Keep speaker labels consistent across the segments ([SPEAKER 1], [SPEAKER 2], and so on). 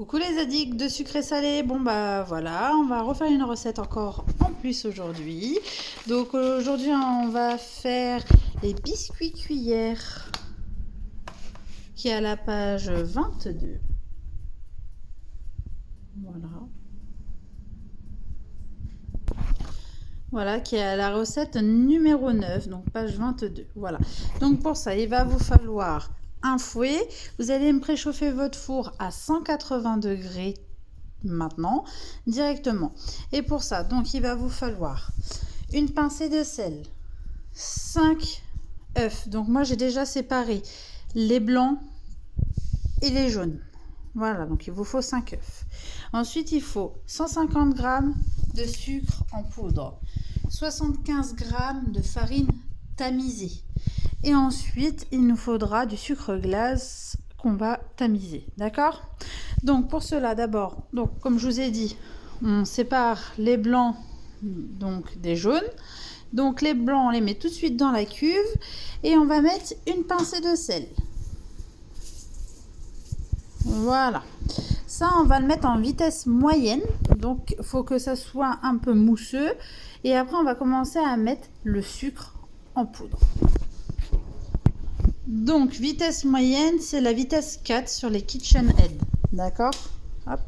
[SPEAKER 1] Coucou les addicts de sucré salé. Bon bah voilà, on va refaire une recette encore en plus aujourd'hui. Donc aujourd'hui on va faire les biscuits cuillères qui est à la page 22. Voilà. Voilà, qui est à la recette numéro 9, donc page 22. Voilà. Donc pour ça, il va vous falloir un fouet. Vous allez me préchauffer votre four à 180 degrés maintenant, directement. Et pour ça, donc il va vous falloir une pincée de sel, 5 œufs. Donc moi, j'ai déjà séparé les blancs et les jaunes. Voilà, donc il vous faut 5 œufs. Ensuite, il faut 150 g de sucre en poudre, 75 g de farine tamisée. Et ensuite, il nous faudra du sucre glace qu'on va tamiser. D'accord? Donc pour cela, d'abord, donc comme je vous ai dit, on sépare les blancs donc des jaunes. Donc les blancs, on les met tout de suite dans la cuve et on va mettre une pincée de sel. Voilà, ça on va le mettre en vitesse moyenne, donc il faut que ça soit un peu mousseux. Et après on va commencer à mettre le sucre en poudre. Donc vitesse moyenne, c'est la vitesse 4 sur les KitchenAid, d'accord? Hop.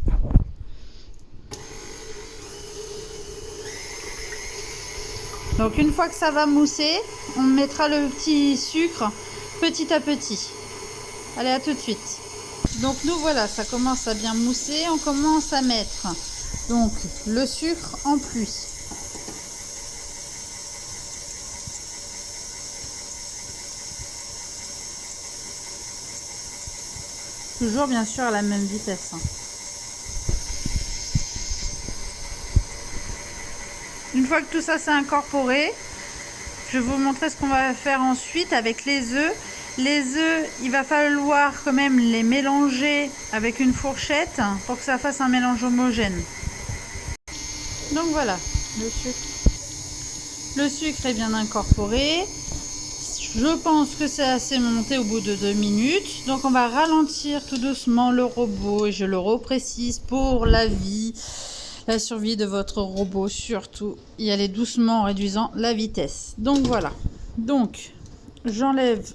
[SPEAKER 1] Donc une fois que ça va mousser, on mettra le petit sucre petit à petit. Allez, à tout de suite. Donc nous voilà, ça commence à bien mousser, on commence à mettre donc le sucre en plus. Toujours bien sûr à la même vitesse. Une fois que tout ça s'est incorporé, je vais vous montrer ce qu'on va faire ensuite avec les œufs. Les œufs, il va falloir quand même les mélanger avec une fourchette pour que ça fasse un mélange homogène. Donc voilà, le sucre est bien incorporé. Je pense que c'est assez monté au bout de 2 minutes. Donc on va ralentir tout doucement le robot, et je le reprécise pour la survie de votre robot surtout. Y aller doucement en réduisant la vitesse. Donc voilà. Donc j'enlève,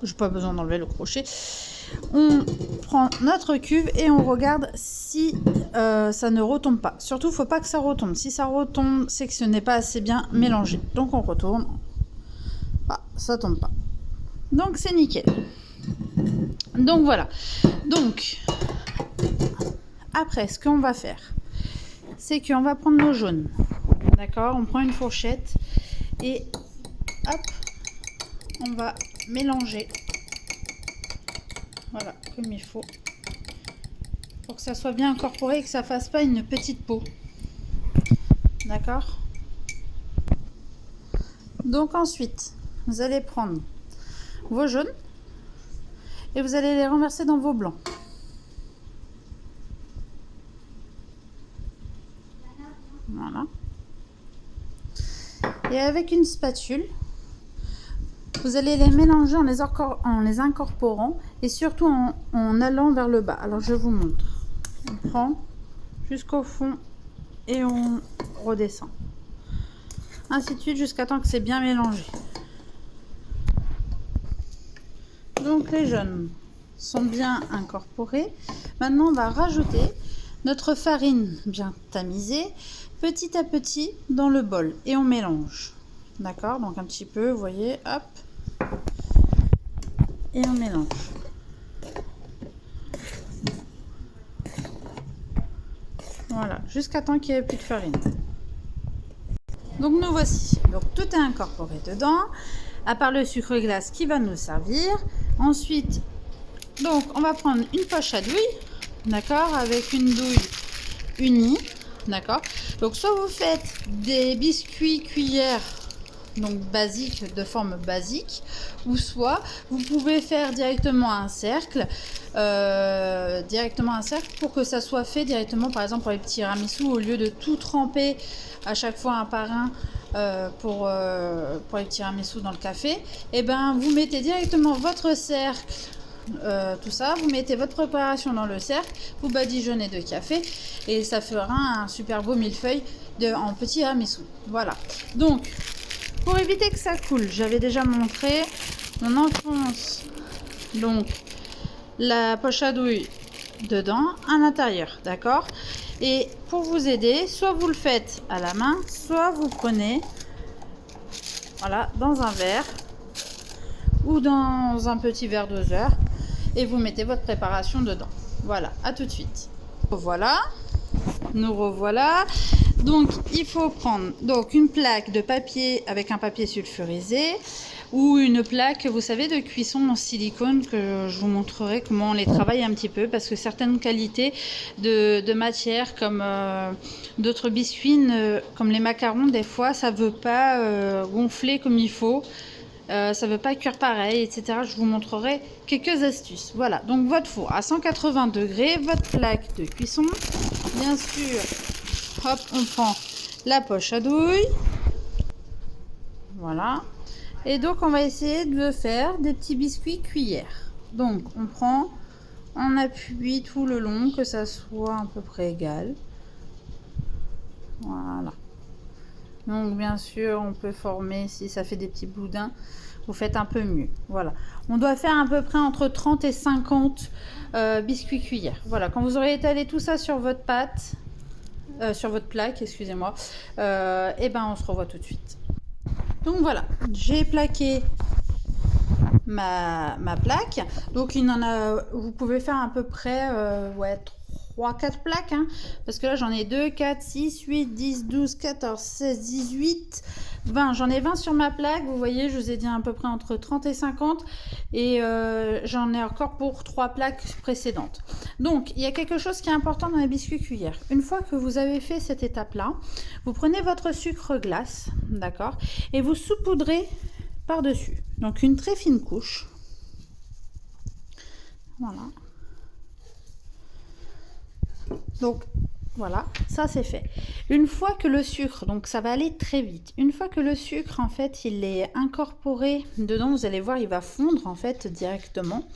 [SPEAKER 1] j'ai pas besoin d'enlever le crochet. On prend notre cuve et on regarde si ça ne retombe pas. Surtout, faut pas que ça retombe. Si ça retombe, c'est que ce n'est pas assez bien mélangé. Donc on retourne. Ah, ça tombe pas. Donc c'est nickel. Donc voilà. Donc après, ce qu'on va faire, c'est qu'on va prendre nos jaunes. D'accord? On prend une fourchette et hop, on va mélanger. Voilà, comme il faut. Pour que ça soit bien incorporé et que ça fasse pas une petite peau. D'accord? Donc ensuite, vous allez prendre vos jaunes et vous allez les renverser dans vos blancs. Voilà. Et avec une spatule, vous allez les mélanger en les incorporant et surtout en allant vers le bas. Alors je vous montre. On prend jusqu'au fond et on redescend. Ainsi de suite jusqu'à temps que c'est bien mélangé. Donc les jaunes sont bien incorporés. Maintenant on va rajouter notre farine bien tamisée petit à petit dans le bol et on mélange. D'accord? Donc un petit peu, vous voyez, hop. Et on mélange. Voilà, jusqu'à temps qu'il n'y ait plus de farine. Donc nous voici. Donc tout est incorporé dedans, à part le sucre glace qui va nous servir. Ensuite, donc on va prendre une poche à douille, d'accord, avec une douille unie, d'accord. Donc soit vous faites des biscuits cuillères, donc basique, de forme basique, ou soit vous pouvez faire directement un cercle pour que ça soit fait directement, par exemple pour les petits tiramisu, au lieu de tout tremper à chaque fois un par un pour les petits tiramisu dans le café, et ben vous mettez directement votre cercle tout ça, vous mettez votre préparation dans le cercle, vous badigeonnez de café et ça fera un super beau millefeuille en petit tiramisu. Voilà. Donc, pour éviter que ça coule, j'avais déjà montré, on enfonce donc la poche à douille dedans, à l'intérieur, d'accord? Et pour vous aider, soit vous le faites à la main, soit vous prenez, voilà, dans un verre ou dans un petit verre doseur et vous mettez votre préparation dedans. Voilà, à tout de suite. Voilà, nous revoilà. Donc il faut prendre donc une plaque de papier avec un papier sulfurisé ou une plaque, vous savez, de cuisson en silicone, que je vous montrerai comment on les travaille un petit peu, parce que certaines qualités de matière comme d'autres biscuits, comme les macarons, des fois ça veut pas gonfler comme il faut. Ça veut pas cuire pareil, etc. Je vous montrerai quelques astuces. Voilà, donc votre four à 180 degrés, votre plaque de cuisson. Bien sûr, hop, on prend la poche à douille. Voilà. Et donc, on va essayer de faire des petits biscuits cuillères. Donc, on appuie tout le long, que ça soit à peu près égal. Voilà. Donc, bien sûr, on peut former, si ça fait des petits boudins, vous faites un peu mieux. Voilà. On doit faire à peu près entre 30 et 50 biscuits cuillères. Voilà. Quand vous aurez étalé tout ça sur votre pâte, sur votre plaque, excusez-moi, et ben on se revoit tout de suite. Donc voilà, j'ai plaqué ma plaque. Donc il en a, vous pouvez faire à peu près ouais, 3-4 plaques, hein, parce que là j'en ai 2, 4, 6, 8, 10, 12, 14, 16, 18, 20. J'en ai 20 sur ma plaque, vous voyez, je vous ai dit à peu près entre 30 et 50, et j'en ai encore pour 3 plaques précédentes. Donc il y a quelque chose qui est important dans les biscuits cuillères. Une fois que vous avez fait cette étape-là, vous prenez votre sucre glace, d'accord, et vous saupoudrez par-dessus. Donc une très fine couche. Voilà. Donc voilà, ça c'est fait. Une fois que le sucre, donc ça va aller très vite. Une fois que le sucre en fait il est incorporé dedans, vous allez voir il va fondre en fait directement.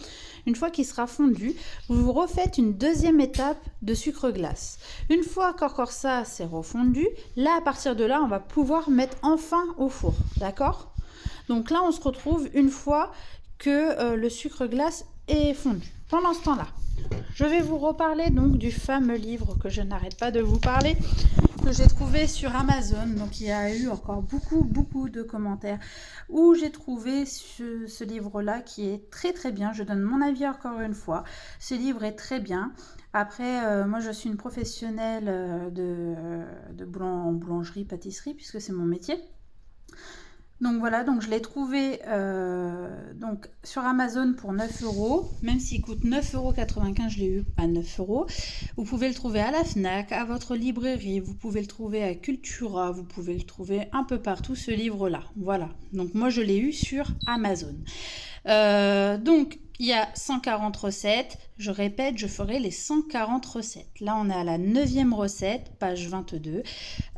[SPEAKER 1] Une fois qu'il sera fondu, vous refaites une deuxième étape de sucre glace. Une fois qu'encore ça c'est refondu, là à partir de là on va pouvoir mettre enfin au four, d'accord? Donc là on se retrouve une fois que le sucre glace est fondu. Pendant ce temps-là, je vais vous reparler donc du fameux livre que je n'arrête pas de vous parler, que j'ai trouvé sur Amazon. Donc il y a eu encore beaucoup de commentaires où j'ai trouvé ce livre-là qui est très très bien. Je donne mon avis encore une fois. Ce livre est très bien. Après, moi je suis une professionnelle de boulangerie, pâtisserie, puisque c'est mon métier. Donc voilà, donc je l'ai trouvé donc sur Amazon pour 9 €, même s'il coûte 9,95 €, je l'ai eu à 9 €. Vous pouvez le trouver à la Fnac, à votre librairie, vous pouvez le trouver à Cultura, vous pouvez le trouver un peu partout, ce livre-là. Voilà, donc moi je l'ai eu sur Amazon. Donc il y a 140 recettes, je répète, je ferai les 140 recettes. Là on est à la 9e recette, page 22.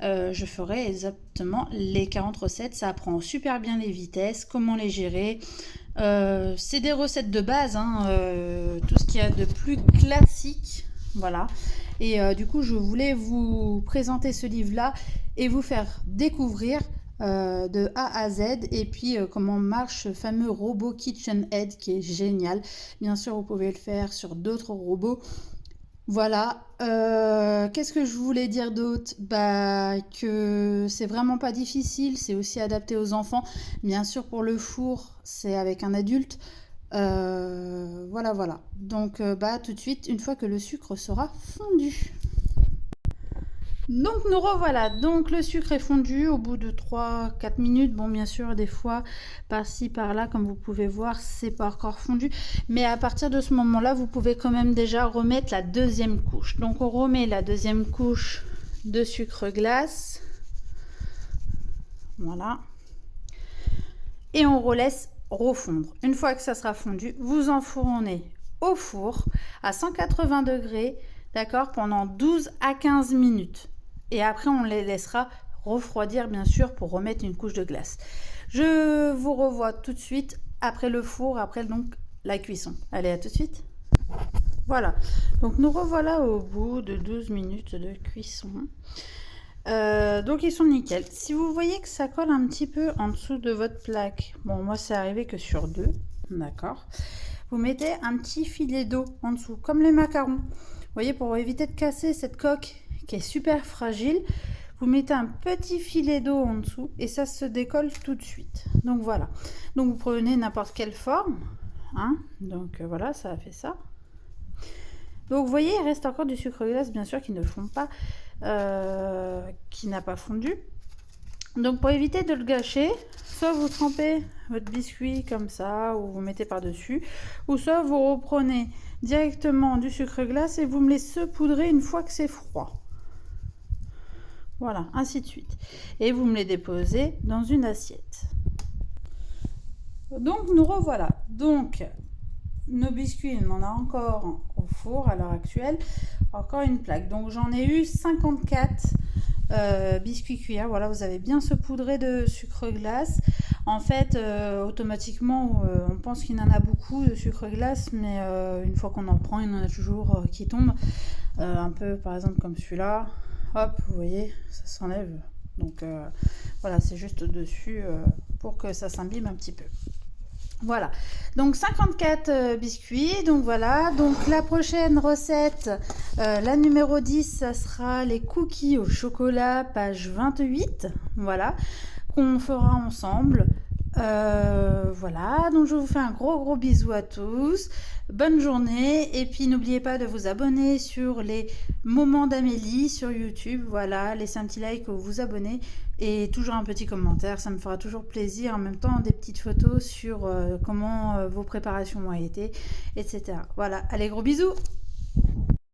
[SPEAKER 1] Je ferai exactement les 40 recettes, ça apprend super bien les vitesses, comment les gérer. C'est des recettes de base, hein, tout ce qu'il y a de plus classique, voilà. Et du coup je voulais vous présenter ce livre-là et vous faire découvrir de A à Z, et puis comment marche ce fameux robot KitchenAid qui est génial. Bien sûr vous pouvez le faire sur d'autres robots. Voilà, qu'est-ce que je voulais dire d'autre? Bah, que c'est vraiment pas difficile, c'est aussi adapté aux enfants. Bien sûr pour le four c'est avec un adulte. Voilà. Donc bah tout de suite, une fois que le sucre sera fondu. Donc nous revoilà, donc le sucre est fondu au bout de 3-4 minutes. Bon, bien sûr des fois par-ci par-là, comme vous pouvez voir, c'est pas encore fondu, mais à partir de ce moment là vous pouvez quand même déjà remettre la deuxième couche. Donc on remet la deuxième couche de sucre glace, voilà, et on relaisse refondre. Une fois que ça sera fondu, vous enfournez au four à 180 degrés, d'accord, pendant 12 à 15 minutes. Et après, on les laissera refroidir, bien sûr, pour remettre une couche de glace. Je vous revois tout de suite après le four, après donc la cuisson. Allez, à tout de suite. Voilà, donc nous revoilà au bout de 12 minutes de cuisson. Donc ils sont nickel. Si vous voyez que ça colle un petit peu en dessous de votre plaque, bon moi c'est arrivé que sur 2, d'accord, vous mettez un petit filet d'eau en dessous, comme les macarons. Vous voyez, pour éviter de casser cette coque qui est super fragile, vous mettez un petit filet d'eau en dessous et ça se décolle tout de suite. Donc voilà, donc vous prenez n'importe quelle forme, hein, donc voilà, ça a fait ça. Donc vous voyez, il reste encore du sucre glace, bien sûr, qui ne fond pas, qui n'a pas fondu. Donc pour éviter de le gâcher, soit vous trempez votre biscuit comme ça, ou vous mettez par-dessus, ou soit vous reprenez directement du sucre glace et vous me laissez saupoudrer une fois que c'est froid. Voilà, ainsi de suite. Et vous me les déposez dans une assiette. Donc nous revoilà. Donc nos biscuits, on en a encore au four à l'heure actuelle, encore une plaque. Donc j'en ai eu 54 biscuits cuillères. Voilà, vous avez bien saupoudré de sucre glace. En fait, automatiquement, on pense qu'il en a beaucoup de sucre glace, mais une fois qu'on en prend, il y en a toujours qui tombent. Un peu, par exemple, comme celui-là. Hop, vous voyez, ça s'enlève. Donc voilà, c'est juste dessus pour que ça s'imbibe un petit peu. Voilà, donc 54 biscuits, donc voilà, donc la prochaine recette, la numéro 10, ça sera les cookies au chocolat, page 28, voilà, qu'on fera ensemble. Voilà, donc je vous fais un gros bisou à tous, bonne journée, et puis n'oubliez pas de vous abonner sur les moments d'Amélie sur YouTube, voilà, laissez un petit like ou vous abonner, et toujours un petit commentaire, ça me fera toujours plaisir, en même temps des petites photos sur comment vos préparations ont été, etc. Voilà, allez, gros bisous.